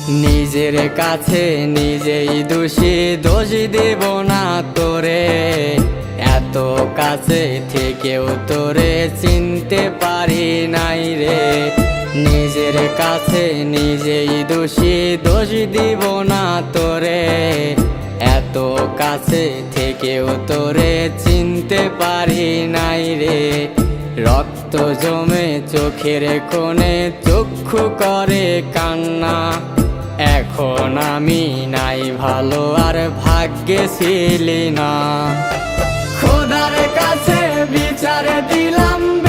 নিজের কাছে নিজেই দোষী, দোষ দেব না তোরে। এত কাছে থেকেও তোরে চিনতে পারি নাই রে। নিজের কাছে নিজেই দোষী, দোষ দিব না তোরে। এত কাছে থেকেও তোরে চিনতে পারি নাই রে। রক্ত জমে চোখের কোণে চক্ষু করে কান্না। এখন আমি নাই ভালো আর ভাগ্যে ছিলি না। খোদার কাছে বিচার দিলাম।